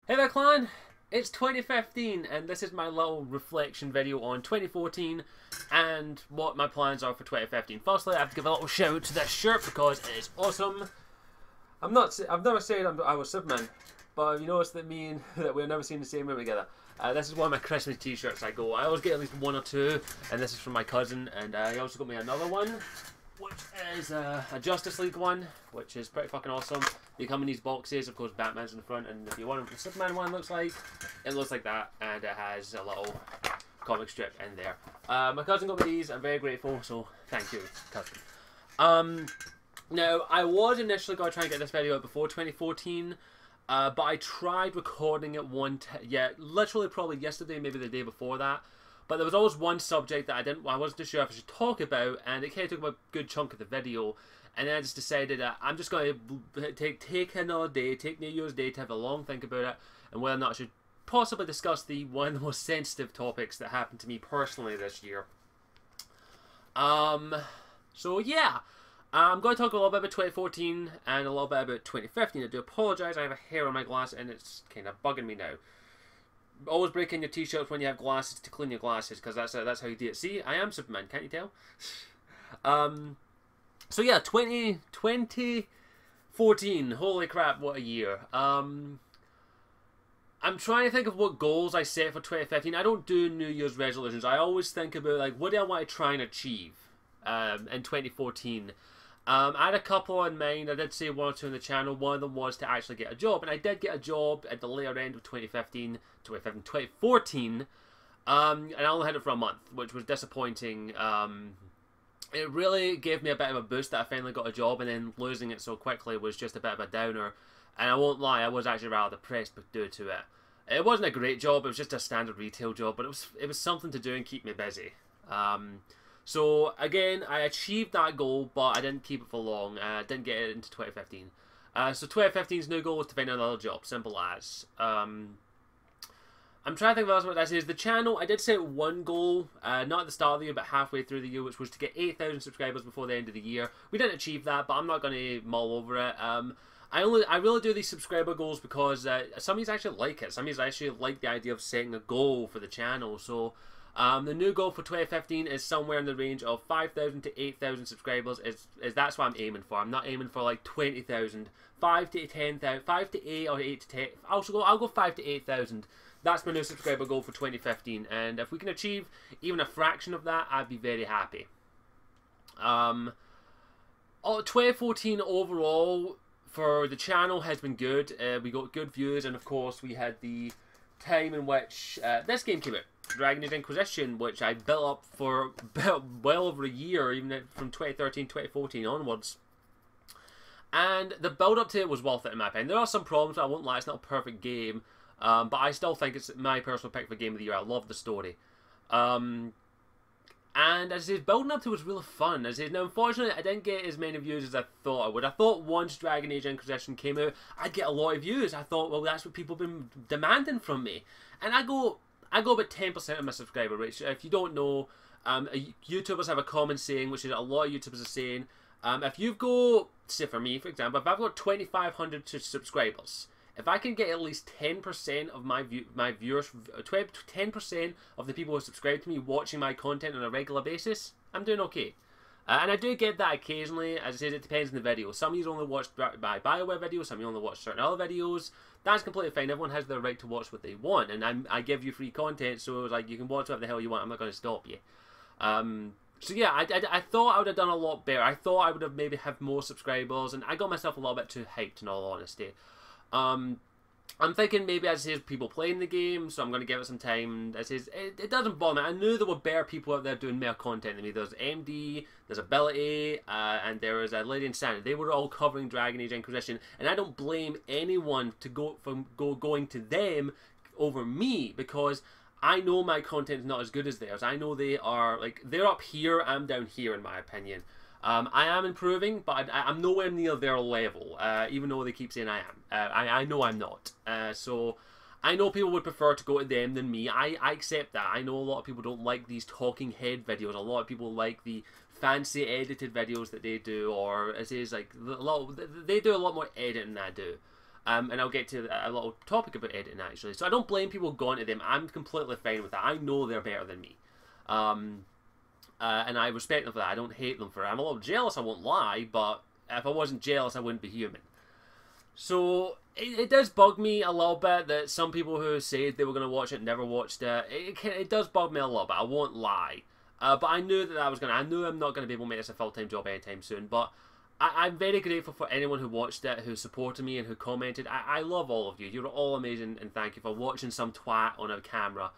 Hey there clan, it's 2015 and this is my little reflection video on 2014 and what my plans are for 2015. Firstly, I have to give a little shout out to this shirt because it is awesome. I've never said I was Superman, but have you noticed that that we've never seen the same room together? This is one of my Christmas t-shirts I always get at least one or two, and this is from my cousin, and he also got me another one, which is a Justice League one, which is pretty fucking awesome. They come in these boxes, of course Batman's in the front, and if you want what the Superman one looks like, it looks like that, and it has a little comic strip in there. My cousin got me these, I'm very grateful, so thank you, cousin. Now, I was initially going to try and get this video out before 2014, but I tried recording it literally probably yesterday, maybe the day before that. But there was always one subject that I wasn't too sure if I should talk about, and it kind of took up a good chunk of the video. And then I just decided that I'm just going to take another day, take New Year's Day to have a long think about it, and whether or not I should possibly discuss one of the most sensitive topics that happened to me personally this year. So yeah. I'm going to talk a little bit about 2014 and a little bit about 2015. I do apologise, I have a hair on my glass and it's kind of bugging me now. Always break in your t-shirts when you have glasses to clean your glasses, because that's how you do it. See, I am Superman, can't you tell? So yeah, 2014, holy crap, what a year. I'm trying to think of what goals I set for 2015. I don't do New Year's resolutions. I always think about, like, what do I want to try and achieve in 2014. I had a couple in mind. I did say one or two on the channel. One of them was to actually get a job, and I did get a job at the later end of 2014, and I only had it for a month, which was disappointing. It really gave me a bit of a boost that I finally got a job, and then losing it so quickly was just a bit of a downer. And I won't lie, I was actually rather depressed due to it. It wasn't a great job, it was just a standard retail job, but it was something to do and keep me busy. So again, I achieved that goal, but I didn't keep it for long. I didn't get it into 2015. So 2015's new goal was to find another job, simple as. I'm trying to think of what that is. The channel, I did set one goal, not at the start of the year, but halfway through the year, which was to get 8,000 subscribers before the end of the year. We didn't achieve that, but I'm not going to mull over it. I really do these subscriber goals because some of you actually like it. Some of you actually like the idea of setting a goal for the channel. So the new goal for 2015 is somewhere in the range of 5,000 to 8,000 subscribers. That's what I'm aiming for. I'm not aiming for like 20,000. 5 to 10,000, 5 to 8 or 8 to 10. I'll go 5 to 8,000. That's my new subscriber goal for 2015, and if we can achieve even a fraction of that, I'd be very happy. 2014 overall for the channel has been good. We got good views, and of course we had the time in which this game came out, Dragon Age Inquisition, which I built up for well over a year, even from 2013, 2014 onwards. And the build up to it was worth it in my opinion. There are some problems, I won't lie, it's not a perfect game. But I still think it's my personal pick for Game of the Year. I love the story. And as I said, building up to it was really fun. As I said, now, unfortunately, I didn't get as many views as I thought I would. I thought once Dragon Age Inquisition came out, I'd get a lot of views. I thought, well, that's what people have been demanding from me. And I go about 10% of my subscriber rate. If you don't know, YouTubers have a common saying, which is a lot of YouTubers are saying, if you go, say for me, for example, if I've got 2,500 subscribers, if I can get at least 10% of my viewers, 10% of the people who subscribe to me watching my content on a regular basis, I'm doing okay. And I do get that occasionally. As I said, it depends on the video. Some of you only watch my BioWare videos, some of you only watch certain other videos. That's completely fine. Everyone has their right to watch what they want, and I give you free content, so like you can watch whatever the hell you want. I'm not going to stop you. So yeah, I thought I would have done a lot better. I thought I would have maybe have more subscribers, and I got myself a little bit too hyped in all honesty. I'm thinking maybe as is people playing the game, so I'm going to give it some time. As is, it doesn't bother me. I knew there were better people out there doing more content than me. There's MD, there's Ability, and there was Lady Insanity. They were all covering Dragon Age Inquisition, and I don't blame anyone to going to them over me, because I know my content is not as good as theirs. I know they are, like, they're up here, I'm down here in my opinion. I am improving, but I'm nowhere near their level, even though they keep saying I am. I know I'm not. So I know people would prefer to go to them than me. I accept that. I know a lot of people don't like these talking head videos. A lot of people like the fancy edited videos that they do, or it is like they do a lot more editing than I do. And I'll get to a little topic about editing actually. So I don't blame people going to them. I'm completely fine with that. I know they're better than me. And I respect them for that. I don't hate them for it. I'm a little jealous, I won't lie, but if I wasn't jealous, I wouldn't be human. So it does bug me a little bit that some people who said they were going to watch it never watched it. It does bug me a little bit, I won't lie. But I knew that I knew I'm not going to be able to make this a full-time job anytime soon, but I'm very grateful for anyone who watched it, who supported me and who commented. I love all of you. You're all amazing, and thank you for watching some twat on a camera.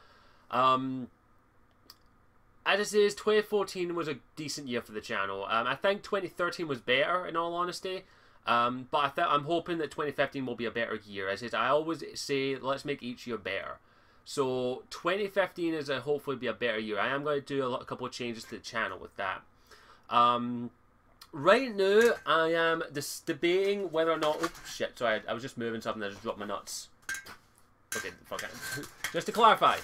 As it says, 2014 was a decent year for the channel. I think 2013 was better, in all honesty. But I'm hoping that 2015 will be a better year. As I always say, let's make each year better. So 2015 is hopefully be a better year. I am going to do a couple of changes to the channel with that. Right now, I am just debating whether or not... Oh, shit, sorry, I was just moving something and I just dropped my nuts. Okay, fuck it. Just to clarify,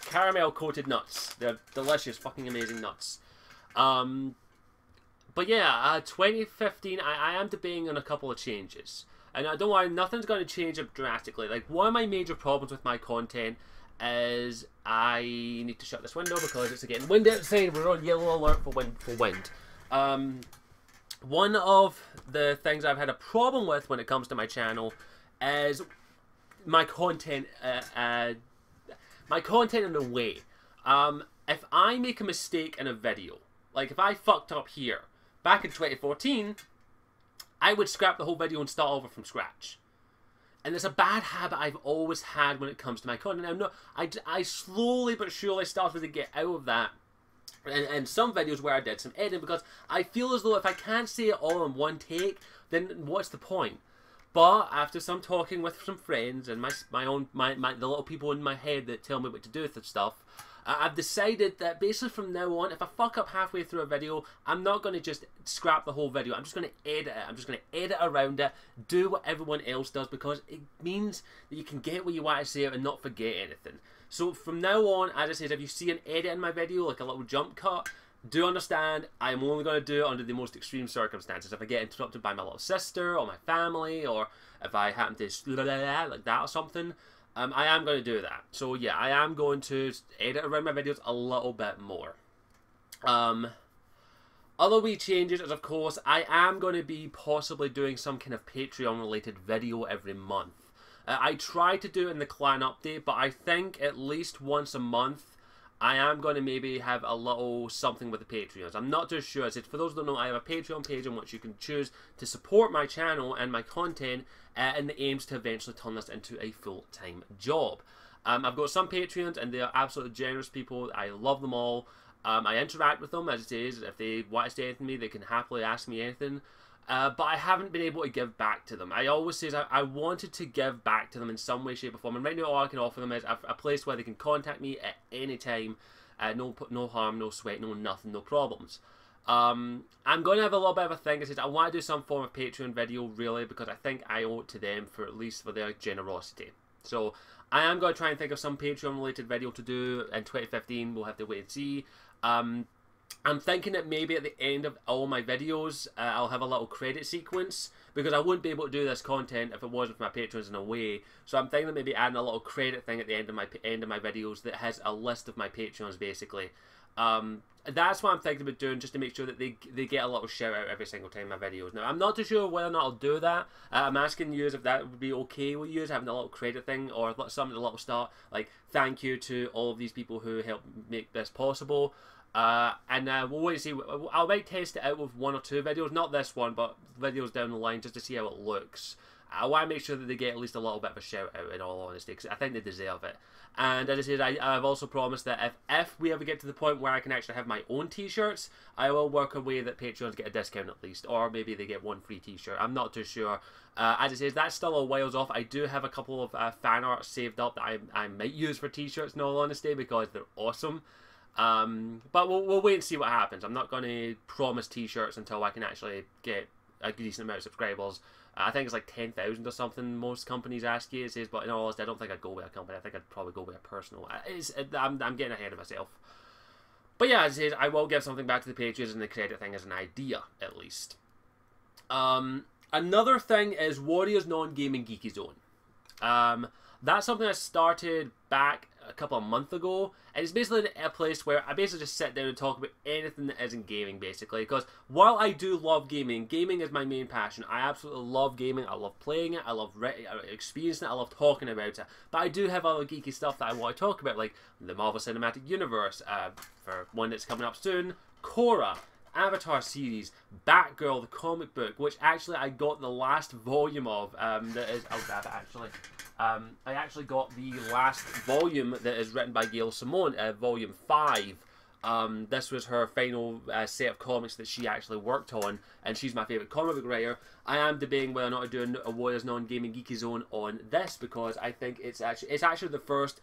caramel-coated nuts. They're delicious, fucking amazing nuts. But yeah, 2015, I am debating on a couple of changes. And don't worry, nothing's going to change up drastically. Like, one of my major problems with my content is I need to shut this window because it's getting windy outside. We're on yellow alert for wind. One of the things I've had a problem with when it comes to my channel is my content. My content in a way. If I make a mistake in a video, like if I fucked up here back in 2014, I would scrap the whole video and start over from scratch. And it's a bad habit I've always had when it comes to my content. Now, I slowly but surely started to get out of that. And some videos where I did some editing, because I feel as though if I can't say it all in one take, then what's the point? But after some talking with some friends and the little people in my head that tell me what to do with the stuff, I've decided that basically from now on, if I fuck up halfway through a video, I'm not going to just scrap the whole video. I'm just going to edit it. I'm just going to edit around it, do what everyone else does, because it means that you can get what you want to say and not forget anything. So from now on, as I said, if you see an edit in my video, like a little jump cut, do understand I'm only going to do it under the most extreme circumstances. If I get interrupted by my little sister or my family, or if I happen to like that or something, I am going to do that. So yeah, I am going to edit around my videos a little bit more. Other wee changes is, of course, I am going to be possibly doing some kind of Patreon related video every month. I try to do it in the clan update, but I think at least once a month I am going to maybe have a little something with the Patreons. I'm not too sure. For those who don't know, I have a Patreon page in which you can choose to support my channel and my content in the aims to eventually turn this into a full-time job. I've got some Patreons and they are absolutely generous people. I love them all. I interact with them, as it is. If they want to say anything to me, they can happily ask me anything. But I haven't been able to give back to them. I always say I wanted to give back to them in some way, shape or form. And right now all I can offer them is a place where they can contact me at any time. No harm, no sweat, no nothing, no problems. I'm going to have a little bit of a thing. I want to do some form of Patreon video, really, because I think I owe it to them for at least for their generosity. So I am going to try and think of some Patreon related video to do in 2015. We'll have to wait and see. I'm thinking that maybe at the end of all my videos, I'll have a little credit sequence, because I wouldn't be able to do this content if it wasn't for my patrons in a way. So I'm thinking of maybe adding a little credit thing at the end of my videos that has a list of my patrons, basically. That's what I'm thinking about doing, just to make sure that they get a little shout out every single time in my videos. Now, I'm not too sure whether or not I'll do that. I'm asking you if that would be okay with you, having a little credit thing, or something a little start, like thank you to all of these people who helped make this possible. And we'll wait and see. I might test it out with 1 or 2 videos, not this one, but videos down the line, just to see how it looks. I want to make sure that they get at least a little bit of a shout out, in all honesty, because I think they deserve it. And as I said, I've also promised that if we ever get to the point where I can actually have my own t-shirts, I will work a way that Patreons get a discount at least, or maybe they get 1 free t-shirt. I'm not too sure. As I said, that's still a whiles off. I do have a couple of fan art saved up that I might use for t-shirts, in all honesty, because they're awesome. But we'll wait and see what happens. I'm not going to promise t-shirts until I can actually get a decent amount of subscribers. I think it's like 10,000 or something most companies ask you. It says, but in all honesty, I don't think I'd go with a company. I think I'd probably go with a personal. I'm getting ahead of myself. But yeah, as I said, I will give something back to the patrons, and the credit thing as an idea, at least. Another thing is Warriors Non-Gaming Geeky Zone. That's something I started back a couple of months ago, and it's basically a place where I basically just sit down and talk about anything that isn't gaming, basically. Because while I do love gaming, gaming is my main passion. I absolutely love gaming. I love playing it. I love experiencing it. I love talking about it. But I do have other geeky stuff that I want to talk about, like the Marvel Cinematic Universe, for one that's coming up soon, Korra, Avatar series, Batgirl, the comic book, which actually I got the last volume of. That is, I'll grab it actually. I actually got the last volume that is written by Gail Simone, volume 5. This was her final set of comics that she actually worked on, and she's my favourite comic book writer. I am debating whether or not to do a Warriors Non-Gaming Geeky Zone on this, because I think it's actually the first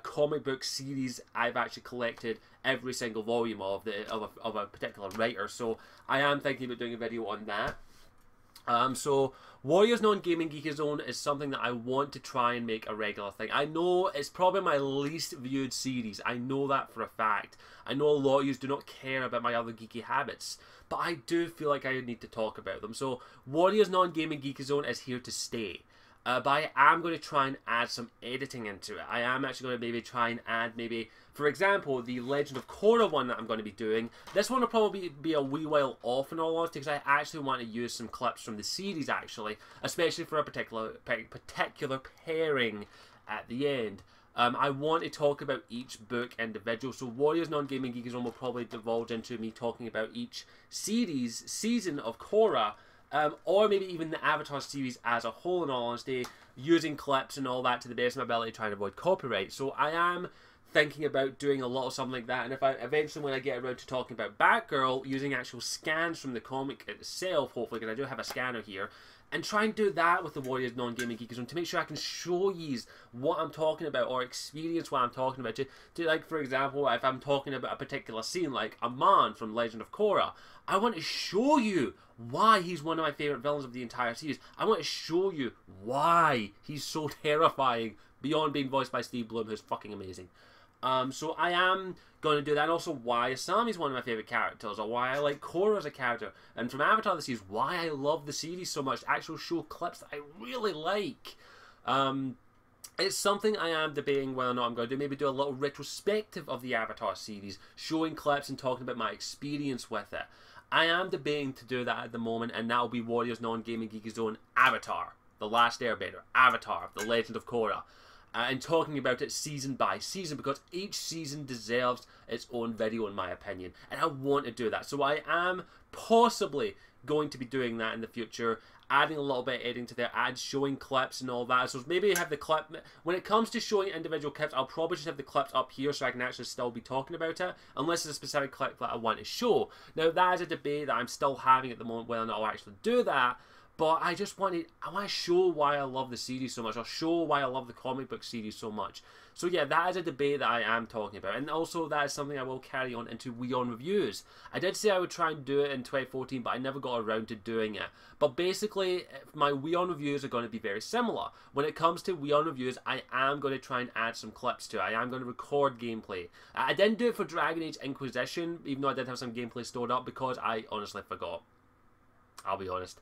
comic book series I've actually collected every single volume of a particular writer. So I am thinking about doing a video on that. So Warriors Non-Gaming Geeky Zone is something that I want to try and make a regular thing. I know it's probably my least viewed series. I know that for a fact. I know a lot of you do not care about my other geeky habits, but I do feel like I need to talk about them. So Warriors Non-Gaming Geeky Zone is here to stay. But I am going to try and add some editing into it. I am actually going to maybe try and add for example, the Legend of Korra one that I'm going to be doing. This one will probably be a wee while off in all honesty, because I actually want to use some clips from the series actually, especially for a particular pairing at the end. I want to talk about each book individual, so Warriors Non-Gaming Geeky Zone will probably divulge into me talking about each season of Korra, or maybe even the Avatar series as a whole, in all honesty, using clips and all that to the best of my ability to try and avoid copyright. So I am thinking about doing a lot of something like that, and if I eventually, when I get around to talking about Batgirl, using actual scans from the comic itself, hopefully, because I do have a scanner here, and try and do that with the Warriors Non-Gaming Geeky Zone to make sure I can show you what I'm talking about, or experience what I'm talking about. To like, for example, if I'm talking about a particular scene, like Aman from Legend of Korra, I want to show you why he's one of my favourite villains of the entire series. I want to show you why he's so terrifying, beyond being voiced by Steve Blum, who's fucking amazing. So I am going to do that, and also why Asami's one of my favourite characters, or why I like Korra as a character, and from Avatar the series, why I love the series so much, actual show clips that I really like. It's something I am debating whether or not I'm going to do. Maybe do a little retrospective of the Avatar series, showing clips and talking about my experience with it. I am debating to do that at the moment, and that will be Warriors Non-Gaming Geeky Zone Avatar, The Last Airbender, Avatar, The Legend of Korra. And talking about it season by season, because each season deserves its own video in my opinion, and I want to do that. So I am possibly going to be doing that in the future, adding a little bit of editing to there, showing clips and all that. So maybe have the clip, when it comes to showing individual clips, I'll probably just have the clips up here so I can actually still be talking about it, unless it's a specific clip that I want to show. Now that is a debate that I'm still having at the moment, whether or not I'll actually do that. But I want to show why I love the series so much, or show why I love the comic book series so much. So yeah, that is a debate that I am talking about. And also that is something I will carry on into WeOn Reviews. I did say I would try and do it in 2014, but I never got around to doing it. But basically, my WeOn Reviews are going to be very similar. When it comes to WeOn Reviews, I am going to try and add some clips to it. I am going to record gameplay. I didn't do it for Dragon Age Inquisition, even though I did have some gameplay stored up, because I honestly forgot. I'll be honest.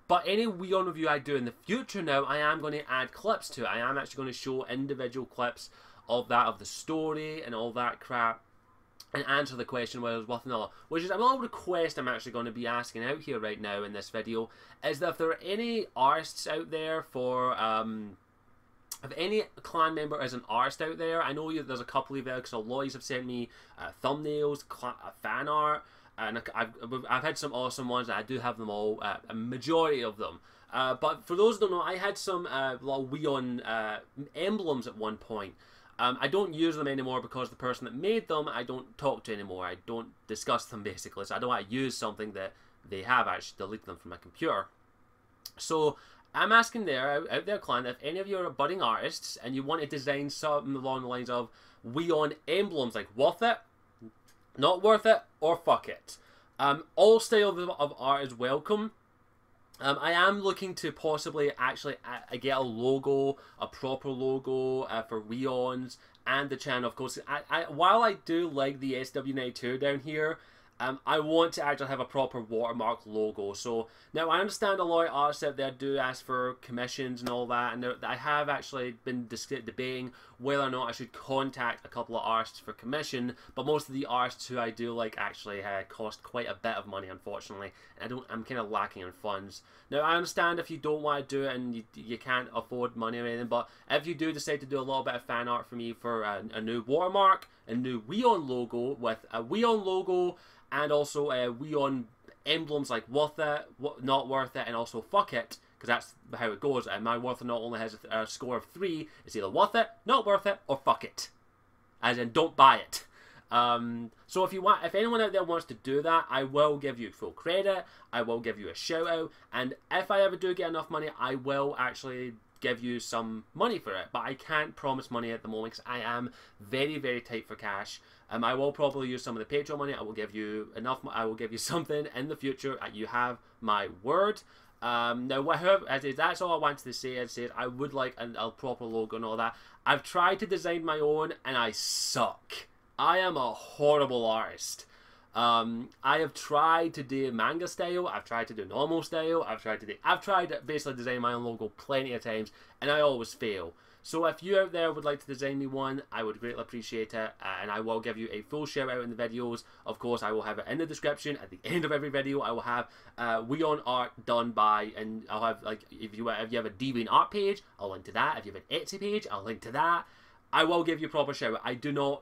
But any WeOn review I do in the future now, I am going to add clips to it. I am actually going to show individual clips of the story and all that crap, and answer the question whether it's worth another. Which is a little request I'm actually going to be asking out here right now in this video, is that if there are any artists out there for, if any clan member is an artist out there, I know there's a couple of you, because a lot of you have sent me thumbnails, fan art, and I've had some awesome ones. I do have them all, a majority of them. But for those who don't know, I had some little WeOn emblems at one point. I don't use them anymore because the person that made them, I don't talk to anymore. I don't discuss them basically. So I don't want to use something that they have. I actually delete them from my computer. So I'm asking out there, clan, if any of you are budding artists and you want to design something along the lines of WeOn emblems, like worth it, not worth it, or fuck it. All styles of art is welcome. I am looking to possibly actually get a logo, a proper logo for WeOns and the channel, of course. While I do like the SW92 down here, I want to actually have a proper watermark logo. So now I understand a lot of artists out there do ask for commissions and all that, and I have actually been debating whether or not I should contact a couple of artists for commission. But most of the artists who I do like actually cost quite a bit of money, unfortunately. I'm kind of lacking in funds. Now I understand if you don't want to do it and you can't afford money or anything, but if you do decide to do a little bit of fan art for me for a new watermark, a new WEON logo with a WEON logo, and also WEON emblems like worth it, not worth it, and also fuck it, because that's how it goes. My worth it not only has a score of 3, it's either worth it, not worth it, or fuck it. As in, don't buy it. So if anyone out there wants to do that, I will give you full credit, I will give you a shout out, and if I ever do get enough money, I will actually give you some money for it, but I can't promise money at the moment because I am very, very tight for cash. I will probably use some of the Patreon money. I will give you enough. I will give you something in the future. You have my word. Now, that's all I wanted to say. I would like a proper logo and all that. I've tried to design my own, and I suck. I am a horrible artist. I have tried to do manga style, I've tried to do normal style, I've tried to basically design my own logo plenty of times, and I always fail. So if you out there would like to design me one, I would greatly appreciate it, and I will give you a full shout out in the videos. Of course, I will have it in the description. At the end of every video, I will have WEON art done by, and I'll have, like, if you have a Deviant art page, I'll link to that. If you have an Etsy page, I'll link to that. I will give you a proper shout out. I do not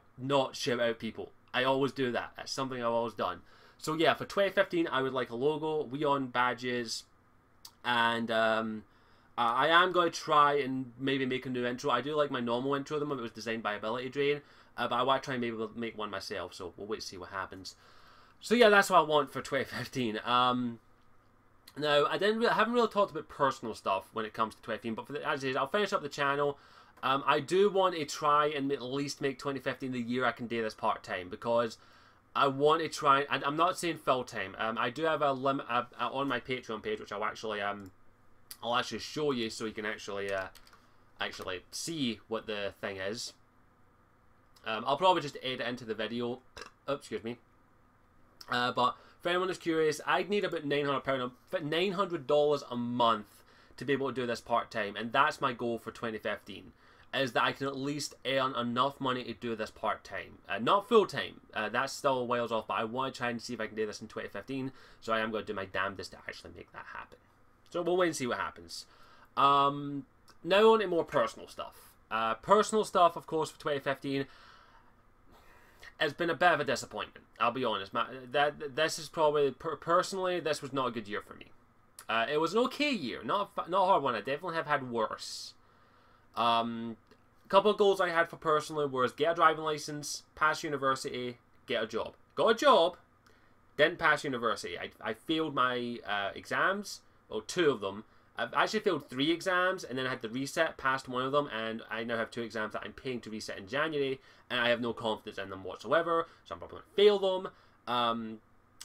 shout out people. I always do that. That's something I've always done. So yeah, for 2015, I would like a logo, WEON badges, and I am going to try and maybe make a new intro. I do like my normal intro, it was designed by Ability Drain, but I want to try and maybe make one myself, so we'll wait to see what happens. So yeah, that's what I want for 2015. Now, I haven't really talked about personal stuff when it comes to 2015, but as is, I'll finish up the channel. I do want to try and at least make 2015 the year I can do this part-time, because I want to try, and I'm not saying full-time. I do have a limit on my Patreon page, which I'll actually show you so you can actually see what the thing is. I'll probably just edit into the video. Oops, excuse me. But for anyone who's curious, I'd need about $900 a month to be able to do this part-time, and that's my goal for 2015. Is that I can at least earn enough money to do this part-time. Not full-time, that's still a whiles off, but I want to try and see if I can do this in 2015, so I am going to do my damnedest to actually make that happen. So we'll wait and see what happens. Now on to more personal stuff. Personal stuff, of course, for 2015 has been a bit of a disappointment, I'll be honest. This is probably, personally, this was not a good year for me. It was an okay year, not a hard one. I definitely have had worse. Couple of goals I had for personally was get a driving license, pass university, get a job. Got a job, didn't pass university. I failed my exams, well, 2 of them. I've actually failed 3 exams, and then I had to reset, passed one of them, and I now have 2 exams that I'm paying to reset in January, and I have no confidence in them whatsoever, so I'm probably going to fail them.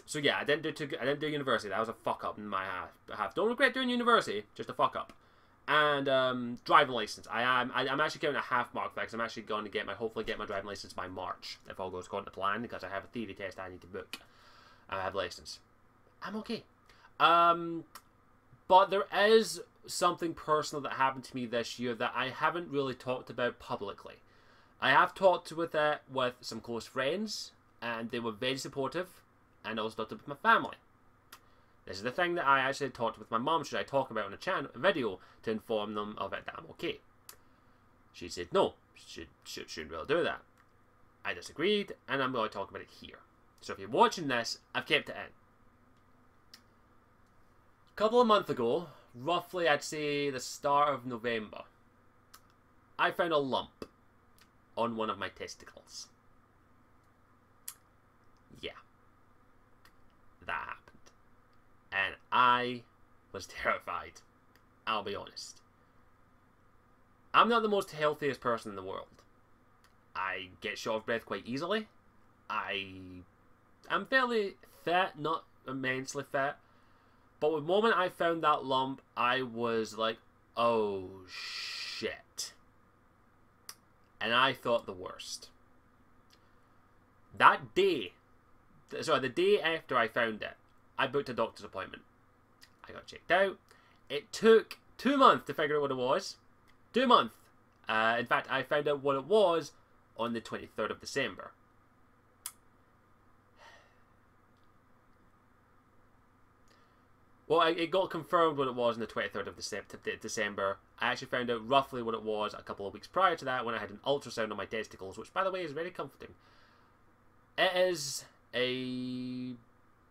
So yeah, I didn't do university. That was a fuck up in my half. Don't regret doing university, just a fuck up. And driving license. I'm actually getting a half mark for that, because I'm actually going to hopefully get my driving license by March, if all goes according to plan, because I have a theory test I need to book. I have license. I'm okay. But there is something personal that happened to me this year that I haven't really talked about publicly. I have talked with some close friends, and they were very supportive, and I also talked with my family. This is the thing that I actually talked with my mom. Should I talk about on a video to inform them of it that I'm okay? She said no, shouldn't really do that. I disagreed, and I'm going to talk about it here. So if you're watching this, I've kept it in. A couple of months ago, roughly I'd say the start of November, I found a lump on one of my testicles. Yeah. That happened. And I was terrified. I'll be honest. I'm not the most healthiest person in the world. I get short of breath quite easily. I'm fairly fit, not immensely fit. But the moment I found that lump, I was like, oh shit. And I thought the worst. That day, sorry, the day after I found it, I booked a doctor's appointment. I got checked out. It took 2 months to figure out what it was. 2 months. In fact, I found out what it was on the 23rd of December. Well, it got confirmed what it was on the 23rd of December. I actually found out roughly what it was a couple of weeks prior to that when I had an ultrasound on my testicles, which, by the way, is very comforting. It is a...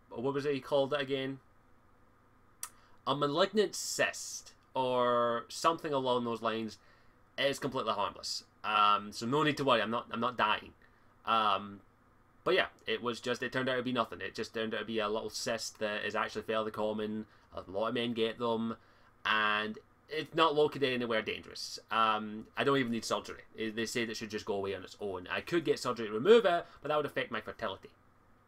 what was it he called it again? A malignant cyst, or something along those lines. It is completely harmless. So no need to worry, I'm not dying. But yeah, it turned out to be nothing. It just turned out to be a little cyst that is actually fairly common. A lot of men get them, and it's not located anywhere dangerous. I don't even need surgery. They say that it should just go away on its own. I could get surgery to remove it, but that would affect my fertility,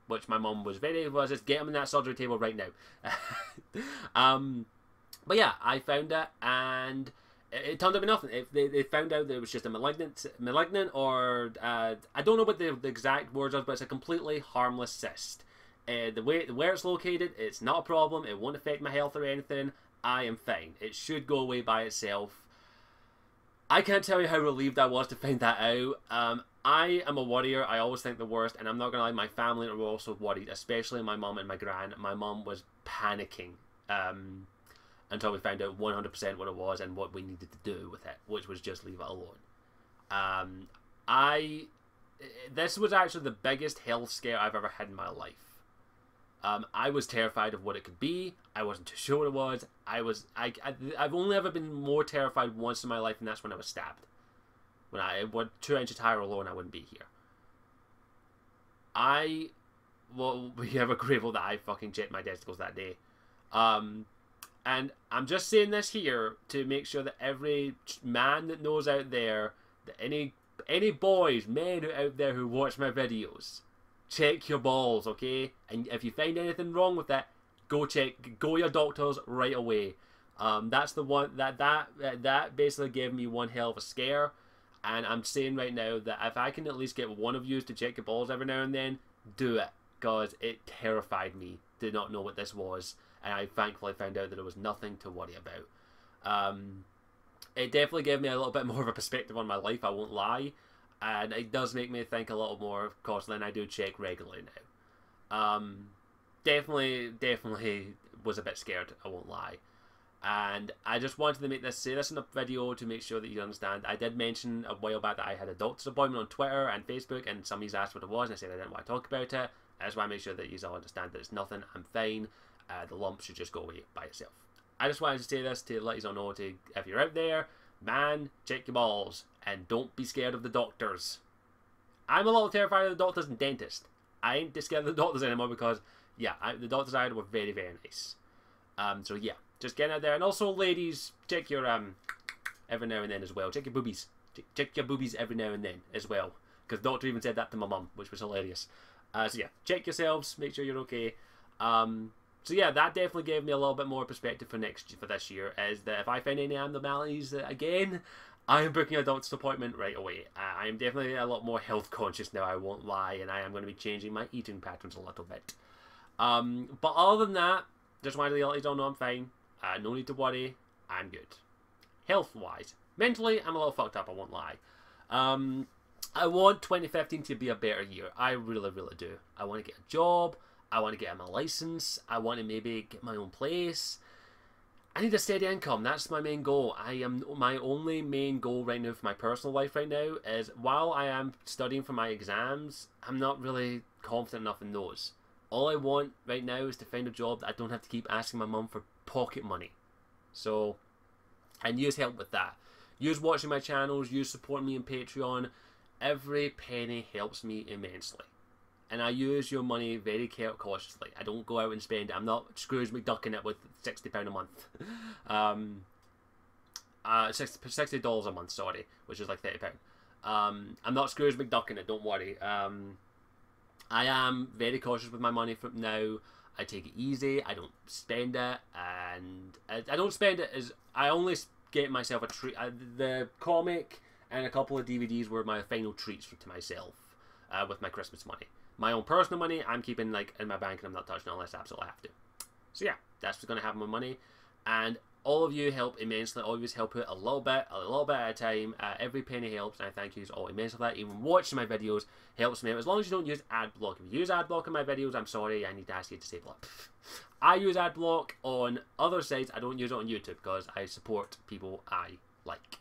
which my mum was just get him in that surgery table right now. But yeah, I found it, and it turned out to be nothing. They found out that it was just a malignant, or I don't know what the exact words are, but it's a completely harmless cyst. Where it's located, it's not a problem. It won't affect my health or anything. I am fine. It should go away by itself. I can't tell you how relieved I was to find that out. I am a worrier. I always think the worst, and I'm not gonna lie. My family were also worried, especially my mum and my gran. My mum was panicking. Until we found out 100% what it was and what we needed to do with it, which was just leave it alone. This was actually the biggest health scare I've ever had in my life. I was terrified of what it could be. I wasn't too sure what it was. I've only ever been more terrified once in my life, and that's when I was stabbed. When I went 2 inches higher alone, I wouldn't be here. We are grateful that I fucking checked my testicles that day. And I'm just saying this here to make sure that every man that knows out there, that any boys, men out there who watch my videos, check your balls, okay? And if you find anything wrong with it, go to your doctors right away. That's the one that basically gave me one hell of a scare. And I'm saying right now that if I can at least get one of you to check your balls every now and then, do it, because it terrified me. Did not know what this was. And I thankfully found out that it was nothing to worry about. It definitely gave me a little bit more of a perspective on my life, I won't lie. And it does make me think a little more, of course, than I do check regularly now. Definitely was a bit scared, I won't lie. And I just wanted to say this in a video to make sure that you understand. I did mention a while back that I had a doctor's appointment on Twitter and Facebook, and somebody's asked what it was, and I said I didn't want to talk about it. I just want to make sure that you all understand that it's nothing, I'm fine. The lump should just go away by itself. I just wanted to say this to let you all know, if you're out there, man, check your balls, and don't be scared of the doctors. I'm a little terrified of the doctors and dentists. I ain't scared of the doctors anymore because, yeah, the doctors I had were very, very nice. So yeah, just get out there. And also, ladies, check your, every now and then as well. Check your boobies. Check your boobies every now and then as well. Because the doctor even said that to my mum, which was hilarious. So yeah, check yourselves, make sure you're okay. So yeah, that definitely gave me a little bit more perspective for this year, is that if I find any abnormalities again, I am booking a doctor's appointment right away. I am definitely a lot more health conscious now, I won't lie, and I am going to be changing my eating patterns a little bit. But other than that, just wanted to let you all know I'm fine. No need to worry, I'm good. Health-wise. Mentally, I'm a little fucked up, I won't lie. I want 2015 to be a better year. I really, really do. I want to get a job. I want to get my license. I want to maybe get my own place. I need a steady income. That's my main goal. My only main goal right now for my personal life right now is, while I am studying for my exams, I'm not really confident enough in those. All I want right now is to find a job that I don't have to keep asking my mum for pocket money. So, and use help with that. Use watching my channels, use supporting me on Patreon. Every penny helps me immensely. And I use your money very cautiously. I don't go out and spend it. I'm not Scrooge McDucking it with £60 a month. $60 a month, sorry, which is like £30. I'm not Scrooge McDucking it, don't worry. I am very cautious with my money from now. I take it easy. I don't spend it, and I don't spend it as I only get myself a treat. The comic and a couple of DVDs were my final treats to myself with my Christmas money. My own personal money, I'm keeping like in my bank and I'm not touching unless I absolutely have to. So yeah, that's what's going to happen with money. And all of you help immensely. All of you help out a little bit at a time. Every penny helps, and I thank you all immensely for that. Even watching my videos helps me out. As long as you don't use ad block. If you use ad block in my videos, I'm sorry, I need to ask you to disable it. I use ad block on other sites. I don't use it on YouTube because I support people I like.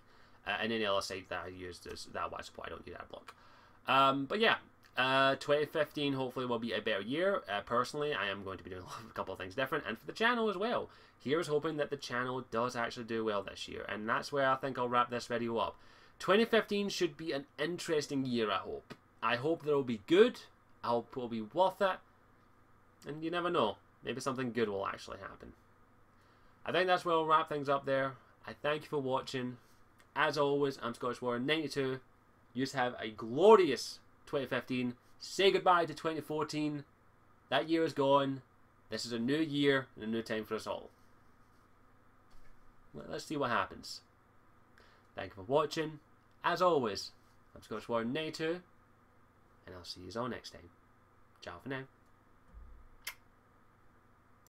And any other site that I use that I support, I don't use ad block. But yeah. 2015 hopefully will be a better year. Personally, I am going to be doing a couple of things different, and for the channel as well. Here's hoping that the channel does actually do well this year, and that's where I think I'll wrap this video up. 2015 should be an interesting year, I hope. I hope that it'll be good. I hope it'll be worth it. And you never know. Maybe something good will actually happen. I think that's where I'll wrap things up there. I thank you for watching. As always, I'm Scottish Warrior 92. You just have a glorious 2015. Say goodbye to 2014. That year is gone. This is a new year and a new time for us all. Let's see what happens. Thank you for watching. As always, I'm Scottish Warrior 92, and I'll see you all next time. Ciao for now.